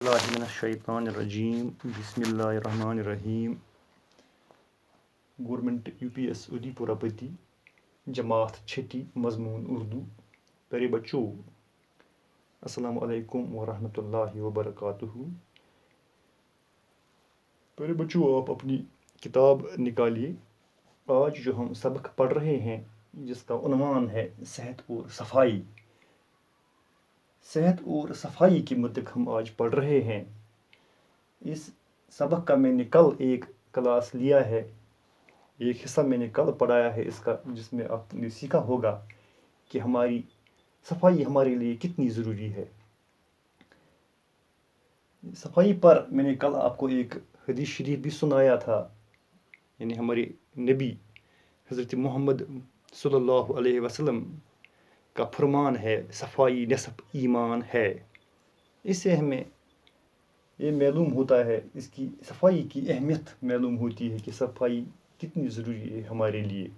اللہ من الشیطان الرجیم بسم اللہ الرحمن الرحیم۔ گورنمنٹ UPS ادی پورہ پتی جماعت چھٹی مضمون اردو۔ پیارے بچوں، السلام علیکم ورحمۃ اللہ وبرکاتہ۔ پیارے بچوں، آپ اپنی کتاب نکالیے۔ آج جو ہم سبق پڑھ رہے ہیں جس کا عنوان ہے صحت اور صفائی۔ صحت اور صفائی کے متعلق ہم آج پڑھ رہے ہیں۔ اس سبق کا میں نے کل ایک کلاس لیا ہے، ایک حصہ میں نے کل پڑھایا ہے اس کا، جس میں آپ نے سیکھا ہوگا کہ ہماری صفائی ہمارے لیے کتنی ضروری ہے۔ صفائی پر میں نے کل آپ کو ایک حدیث شریف بھی سنایا تھا، یعنی ہمارے نبی حضرت محمد صلی اللہ علیہ وسلم کا فرمان ہے، صفائی نصف ایمان ہے۔ اس سے ہمیں یہ معلوم ہوتا ہے، اس کی صفائی کی اہمیت معلوم ہوتی ہے کہ صفائی کتنی ضروری ہے ہمارے لیے۔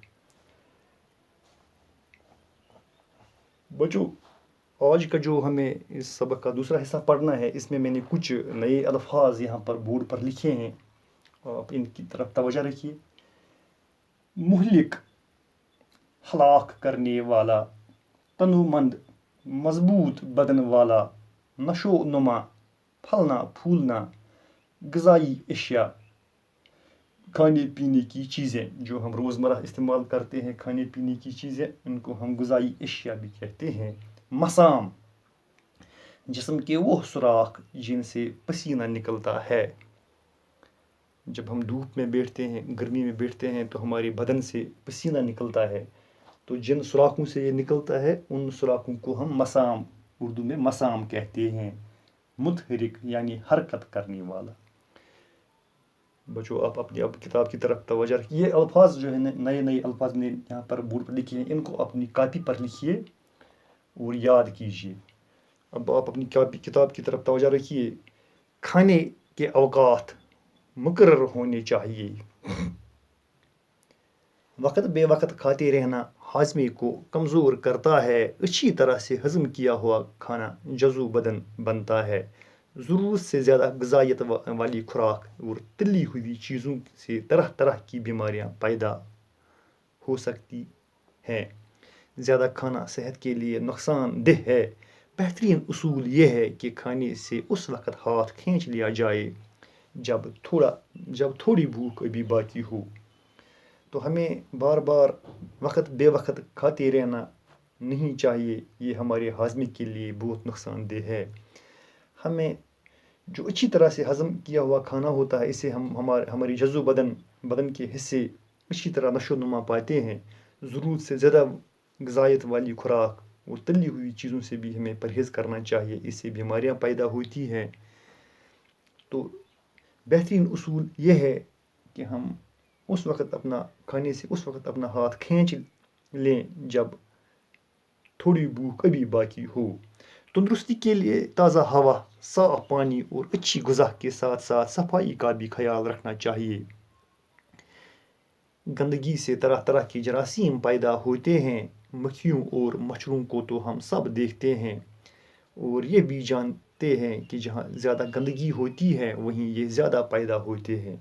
بچوں، آج کا جو ہمیں اس سبق کا دوسرا حصہ پڑھنا ہے، اس میں نے کچھ نئے الفاظ یہاں پر بورڈ پر لکھے ہیں، آپ ان کی طرف توجہ رکھیے۔ مہلک، ہلاک کرنے والا، تنومند، مضبوط بدن والا، نشو نما، پھلنا پھولنا، غذائی اشیاء، کھانے پینے کی چیزیں جو ہم روزمرہ استعمال کرتے ہیں، کھانے پینے کی چیزیں، ان کو ہم غذائی اشیاء بھی کہتے ہیں۔ مسام، جسم کے وہ سوراخ جن سے پسینہ نکلتا ہے۔ جب ہم دھوپ میں بیٹھتے ہیں، گرمی میں بیٹھتے ہیں تو ہمارے بدن سے پسینہ نکلتا ہے، تو جن سوراخوں سے یہ نکلتا ہے ان سوراخوں کو ہم مسام، اردو میں مسام کہتے ہیں۔ متحرک یعنی حرکت کرنے والا۔ بچوں، آپ اپنی کتاب کی طرف توجہ رکھیے۔ یہ الفاظ جو ہے نئے نئے الفاظ میں نے یہاں پر بورڈ پر لکھے ہیں، ان کو اپنی کاپی پر لکھیے اور یاد کیجیے۔ اب آپ اپنی کتاب کی طرف توجہ رکھیے۔ کھانے کے اوقات مقرر ہونے چاہیے۔ وقت بے وقت کھاتے رہنا ہاضمے کو کمزور کرتا ہے۔ اچھی طرح سے ہضم کیا ہوا کھانا جزو بدن بنتا ہے۔ ضرورت سے زیادہ غذائیت والی خوراک اور تلی ہوئی چیزوں سے طرح طرح کی بیماریاں پیدا ہو سکتی ہیں۔ زیادہ کھانا صحت کے لیے نقصان دہ ہے۔ بہترین اصول یہ ہے کہ کھانے سے اس وقت ہاتھ کھینچ لیا جائے جب تھوڑی بھوک ابھی باقی ہو۔ تو ہمیں بار بار وقت بے وقت کھاتے رہنا نہیں چاہیے، یہ ہمارے ہاضمے کے لیے بہت نقصان دہ ہے۔ ہمیں جو اچھی طرح سے ہضم کیا ہوا کھانا ہوتا ہے، اس سے ہماری جزو بدن کے حصے اچھی طرح نشو نما پاتے ہیں۔ ضرورت سے زیادہ غذائیت والی خوراک اور تلی ہوئی چیزوں سے بھی ہمیں پرہیز کرنا چاہیے، اس سے بیماریاں پیدا ہوتی ہیں۔ تو بہترین اصول یہ ہے کہ ہم کھانے سے اس وقت اپنا ہاتھ کھینچ لیں جب تھوڑی بھوک ابھی باقی ہو۔ تندرستی کے لیے تازہ ہوا، صاف پانی اور اچھی غذا کے ساتھ ساتھ صفائی کا بھی خیال رکھنا چاہیے۔ گندگی سے طرح طرح کے جراثیم پیدا ہوتے ہیں۔ مکھیوں اور مچھروں کو تو ہم سب دیکھتے ہیں اور یہ بھی جانتے ہیں کہ جہاں زیادہ گندگی ہوتی ہے وہیں یہ زیادہ پیدا ہوتے ہیں۔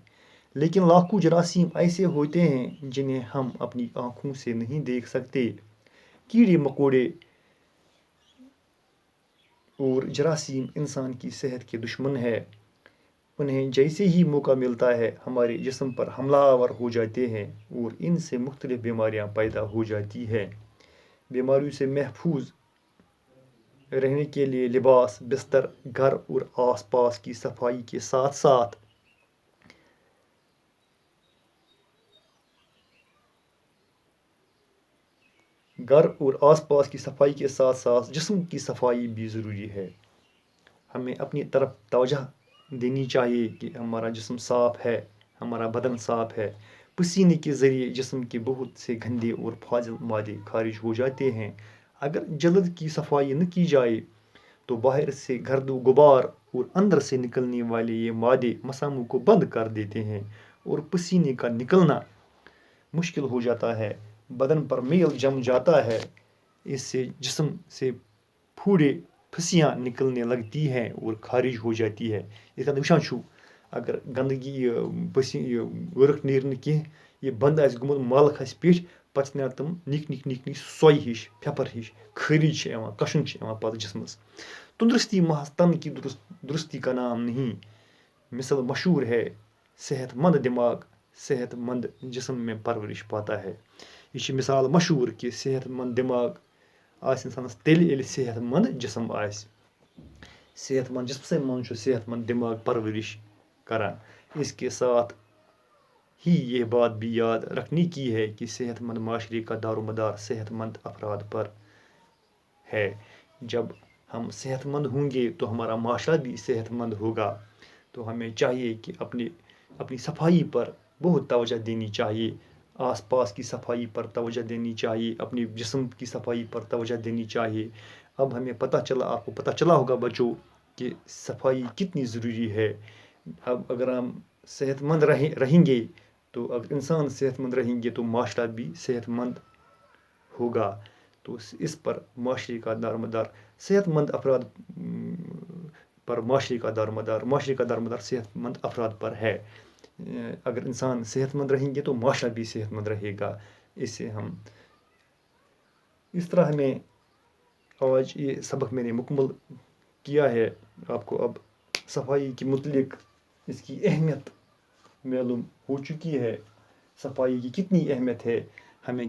لیکن لاکھوں جراثیم ایسے ہوتے ہیں جنہیں ہم اپنی آنکھوں سے نہیں دیکھ سکتے۔ کیڑے مکوڑے اور جراثیم انسان کی صحت کے دشمن ہے۔ انہیں جیسے ہی موقع ملتا ہے ہمارے جسم پر حملہ آور ہو جاتے ہیں اور ان سے مختلف بیماریاں پیدا ہو جاتی ہیں۔ بیماریوں سے محفوظ رہنے کے لیے لباس، بستر، گھر اور آس پاس کی صفائی کے ساتھ ساتھ جسم کی صفائی بھی ضروری ہے۔ ہمیں اپنی طرف توجہ دینی چاہیے کہ ہمارا جسم صاف ہے، ہمارا بدن صاف ہے۔ پسینے کے ذریعے جسم کے بہت سے گندے اور فاضل مادے خارج ہو جاتے ہیں۔ اگر جلد کی صفائی نہ کی جائے تو باہر سے گرد و غبار اور اندر سے نکلنے والے یہ مادے مساموں کو بند کر دیتے ہیں اور پسینے کا نکلنا مشکل ہو جاتا ہے۔ بدن پر میل جم جاتا ہے، اس سے جسم سے پھوڑے پھنسیاں نکلنے لگتی ہیں اور خارج ہو جاتی ہے. یِتھ کٔنۍ وٕچھان چھُو اگر گنٛدگی ؤرٕکھ نیرِ نہٕ کینٛہہ یہِ بنٛد آسہِ گوٚمُت مَل کھَسہِ پیٚٹھۍ پَتہٕ چھِ نیران تِم نِکۍ سۄے ہِش پھٮ۪پھر ہِش خٲرج چھِ یِوان کَشُن چھِ یِوان پَتہٕ جِسمَس. تندرستی محض تن کی درستی کا نام نہیں مثل مشہور ہے صحت مند دماغ صحت مند جسم میں پرورش پاتا ہے. یہ چھِ مثال مشہوٗر کہِ صحت مند دٮ۪ماغ آسہِ اِنسانَس تیٚلہِ ییٚلہِ صحت مند جسم آسہِ. صحت مند جسمسٕے منٛز چھُ صحت مند دٮ۪ماغ پرورش کران. اس کے ساتھ ہی یہ بات بھی یاد رکھنے کی ہے کہ صحت مند معاشرے کا دار و مدار صحت مند افراد پر ہے. جب ہم صحت مند ہوں گے تو ہمارا معاشرہ بھی صحت مند ہوگا. تو ہمیں چاہیے کہ اپنی صفائی پر بہت توجہ دینی چاہیے. آس پاس کی صفائی پر توجہ دینی چاہیے. اپنے جسم کی صفائی پر توجہ دینی چاہیے. اب ہمیں آپ کو پتہ چلا ہوگا بچوں کہ صفائی کتنی ضروری ہے. اب اگر ہم صحت مند رہیں گے تو اگر انسان صحت مند رہیں گے تو معاشرہ بھی صحت مند ہوگا. تو اس پر معاشرے کا دار مدار صحت مند افراد پر معاشرے کا دار مدار صحت مند افراد پر ہے. اگر انسان صحت مند رہیں گے تو معاشرہ بھی صحت مند رہے گا. اس طرح ہمیں آج یہ سبق میں نے مکمل کیا ہے. آپ کو اب صفائی کے متعلق اس کی اہمیت معلوم ہو چکی ہے. صفائی کی کتنی اہمیت ہے. ہمیں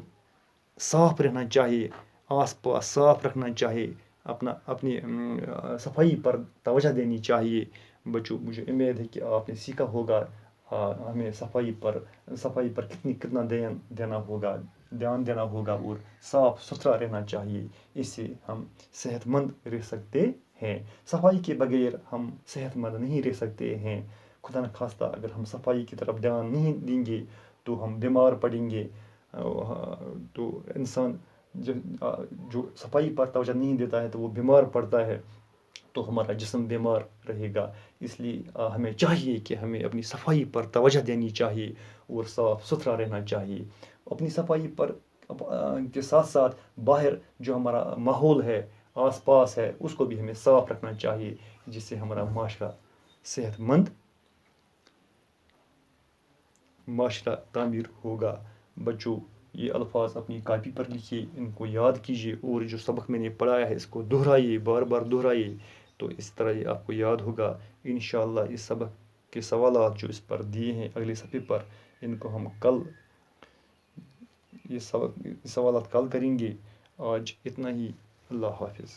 صاف رہنا چاہیے. آس پاس صاف رکھنا چاہیے. اپنی صفائی پر توجہ دینی چاہیے. بچوں مجھے امید ہے کہ آپ نے سیکھا ہوگا ہمیں صفائی پر کتنا دھیان دینا ہوگا اور صاف ستھرا رہنا چاہیے. اس سے ہم صحت مند رہ سکتے ہیں. صفائی کے بغیر ہم صحت مند نہیں رہ سکتے ہیں. خدا نخواستہ اگر ہم صفائی کی طرف دھیان نہیں دیں گے تو ہم بیمار پڑیں گے. تو انسان جو صفائی پر توجہ نہیں دیتا ہے تو وہ بیمار پڑتا ہے تو ہمارا جسم بیمار رہے گا. اس لیے ہمیں چاہیے کہ ہمیں اپنی صفائی پر توجہ دینی چاہیے اور صاف ستھرا رہنا چاہیے. اپنی صفائی پر کے ساتھ ساتھ باہر جو ہمارا ماحول ہے آس پاس ہے اس کو بھی ہمیں صاف رکھنا چاہیے جس سے ہمارا معاشرہ صحت مند معاشرہ تعمیر ہوگا. بچوں یہ الفاظ اپنی کاپی پر لکھیے. ان کو یاد کیجیے اور جو سبق میں نے پڑھایا ہے اس کو دہرائیے. بار بار دہرائیے تو اس طرح یہ آپ کو یاد ہوگا. انشاءاللہ اس سبق کے سوالات جو اس پر دیے ہیں اگلے صفحے پر ان کو ہم یہ سوالات کل کریں گے. آج اتنا ہی. اللہ حافظ.